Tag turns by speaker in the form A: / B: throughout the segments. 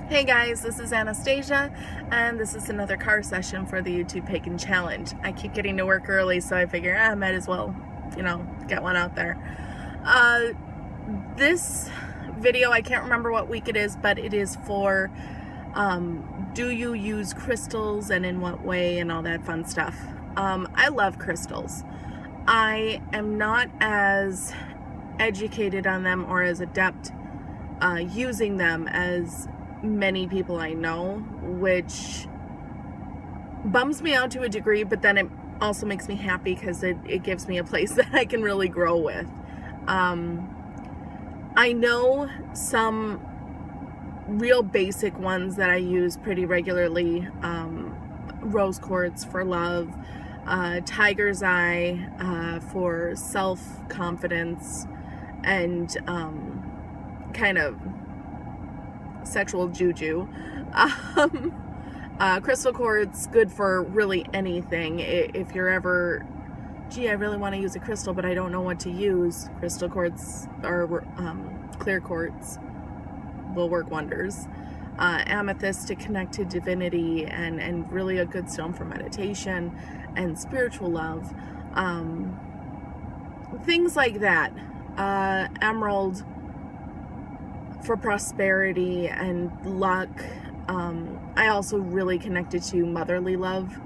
A: Hey guys, this is Anastasia, and this is another car session for the YTpaganchallenge Challenge. I keep getting to work early, so I figure I might as well, get one out there. This video, I can't remember what week it is, but it is for do you use crystals and in what way and all that fun stuff. I love crystals. I am not as educated on them or as adept using them as many people I know, which bums me out to a degree, but then it also makes me happy because it gives me a place that I can really grow with. I know some real basic ones that I use pretty regularly. Rose quartz for love, tiger's eye for self-confidence and kind of sexual juju. Crystal quartz, good for really anything. If you're ever, gee, I really want to use a crystal, but I don't know what to use, crystal quartz or clear quartz will work wonders. Amethyst to connect to divinity and really a good stone for meditation and spiritual love. Things like that. Emerald for prosperity and luck. I also really connected to motherly love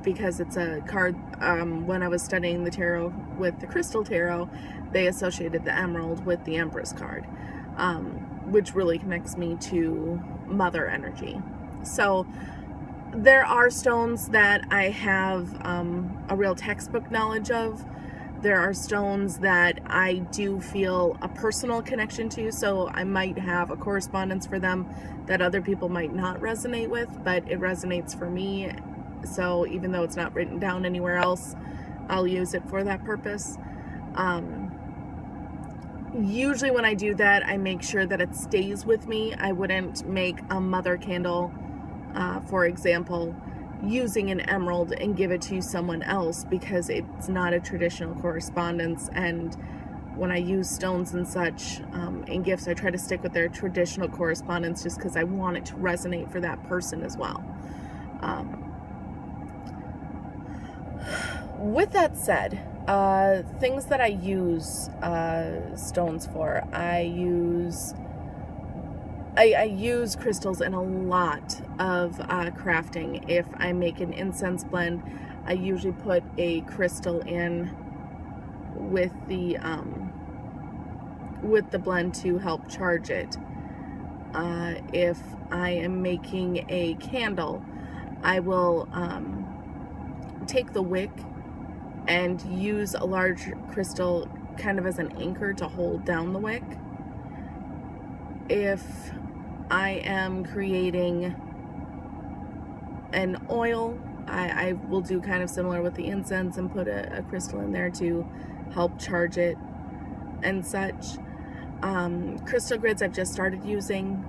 A: because it's a card. When I was studying the tarot with the crystal tarot, they associated the emerald with the Empress card, which really connects me to mother energy. So there are stones that I have a real textbook knowledge of. There are stones that I do feel a personal connection to, so I might have a correspondence for them that other people might not resonate with, but it resonates for me. So even though it's not written down anywhere else, I'll use it for that purpose. Usually when I do that, I make sure that it stays with me. I wouldn't make a mother candle, for example, using an emerald and give it to someone else because it's not a traditional correspondence. And when I use stones and such in gifts, I try to stick with their traditional correspondence just because I want it to resonate for that person as well. With that said, things that I use stones for, I use crystals in a lot of crafting. If I make an incense blend, I usually put a crystal in with the blend to help charge it. If I am making a candle, I will take the wick and use a large crystal kind of as an anchor to hold down the wick. If I am creating an oil, I will do kind of similar with the incense and put a crystal in there to help charge it and such. Crystal grids I've just started using.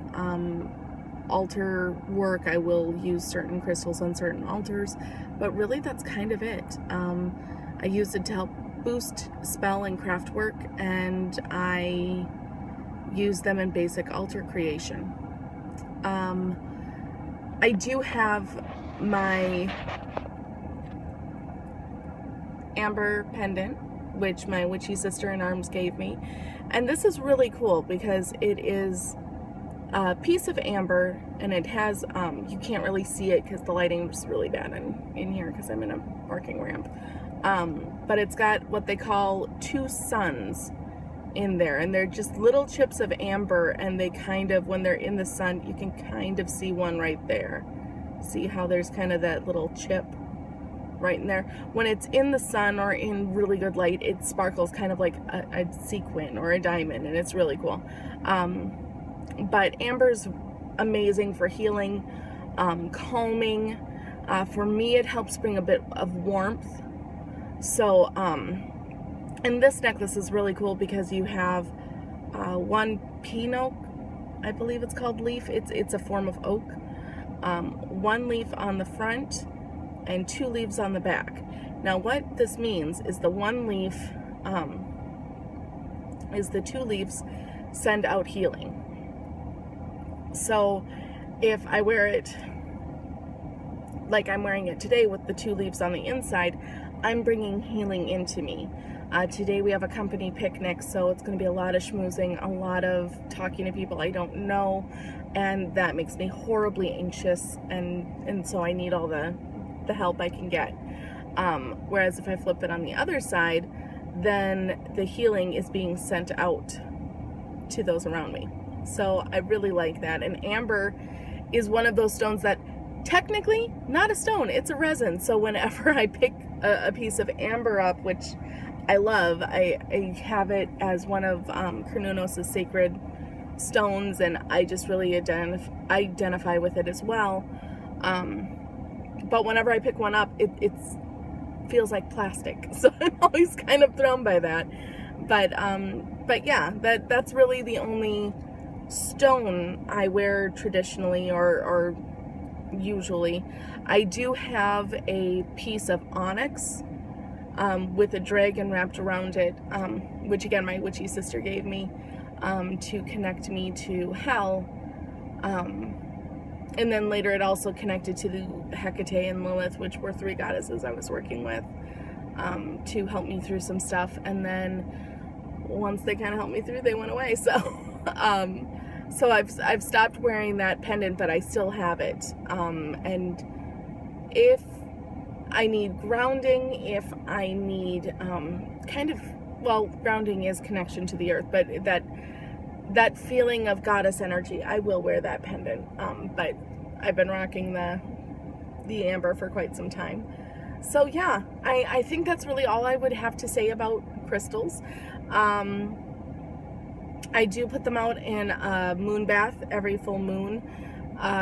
A: Altar work, I will use certain crystals on certain altars, but really that's kind of it. I use it to help boost spell and craft work, and I use them in basic altar creation. I do have my amber pendant, which my witchy sister in arms gave me, and this is really cool because it is a piece of amber, and it has you can't really see it because the lighting is really bad in here because I'm in a parking ramp, but it's got what they call two suns in there, and they're just little chips of amber, and they kind of, when they're in the sun, you can kind of see one right there. See how there's kind of that little chip right in there? When it's in the sun or in really good light, it sparkles kind of like a sequin or a diamond, and it's really cool. But amber's amazing for healing, calming. For me, it helps bring a bit of warmth. So, and this necklace is really cool because you have one pinot, I believe it's called, leaf. It's a form of oak. One leaf on the front and two leaves on the back. Now what this means is the one leaf is the two leaves send out healing. So if I wear it like I'm wearing it today with the 2 leaves on the inside, I'm bringing healing into me. Today we have a company picnic, so it's going to be a lot of schmoozing, a lot of talking to people I don't know, and that makes me horribly anxious, and so I need all the help I can get. Whereas if I flip it on the other side, then the healing is being sent out to those around me. So I really like that. And amber is one of those stones that technically not a stone, it's a resin. So whenever I pick a piece of amber up, which I love, I have it as one of Cernunnos' sacred stones, and I just really identify with it as well. But whenever I pick one up, it feels like plastic, so I'm always kind of thrown by that. But yeah, that's really the only stone I wear traditionally or usually. I do have a piece of onyx with a dragon wrapped around it, which again my witchy sister gave me to connect me to hell. And then later it also connected to the Hecate and Lilith, which were 3 goddesses I was working with, to help me through some stuff. And then once they kind of helped me through, they went away. So so I've stopped wearing that pendant, but I still have it. And if I need grounding, if I need grounding is connection to the earth, but that feeling of goddess energy, I will wear that pendant. But I've been rocking the amber for quite some time. So yeah, I think that's really all I would have to say about crystals. I do put them out in a moon bath every full moon.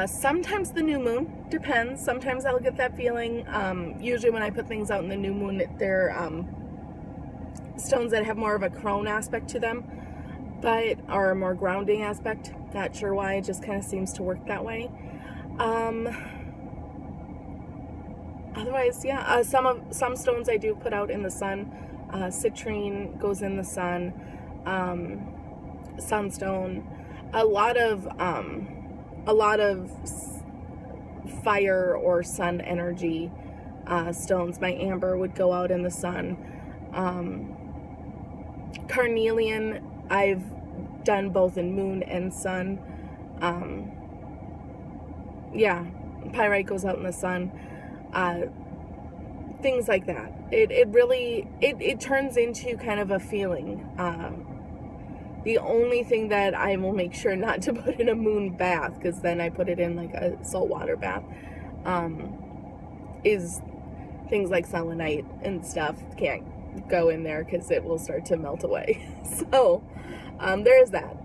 A: Sometimes the new moon, depends. Sometimes I'll get that feeling. Usually when I put things out in the new moon, they're stones that have more of a crone aspect to them, or a more grounding aspect. Not sure why, it just kind of seems to work that way. Otherwise, yeah, some stones I do put out in the sun. Citrine goes in the sun. Sunstone. A lot of fire or sun energy stones. My amber would go out in the sun. Carnelian, I've done both in moon and sun. Yeah, pyrite goes out in the sun. Things like that. It really turns into kind of a feeling. The only thing that I will make sure not to put in a moon bath, because then I put it in like a saltwater bath, is things like selenite and stuff. Can't go in there because it will start to melt away. So there's that.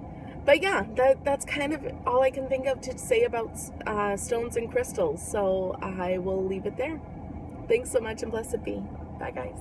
A: But yeah, that's kind of all I can think of to say about stones and crystals. So I will leave it there. Thanks so much, and blessed be. Bye, guys.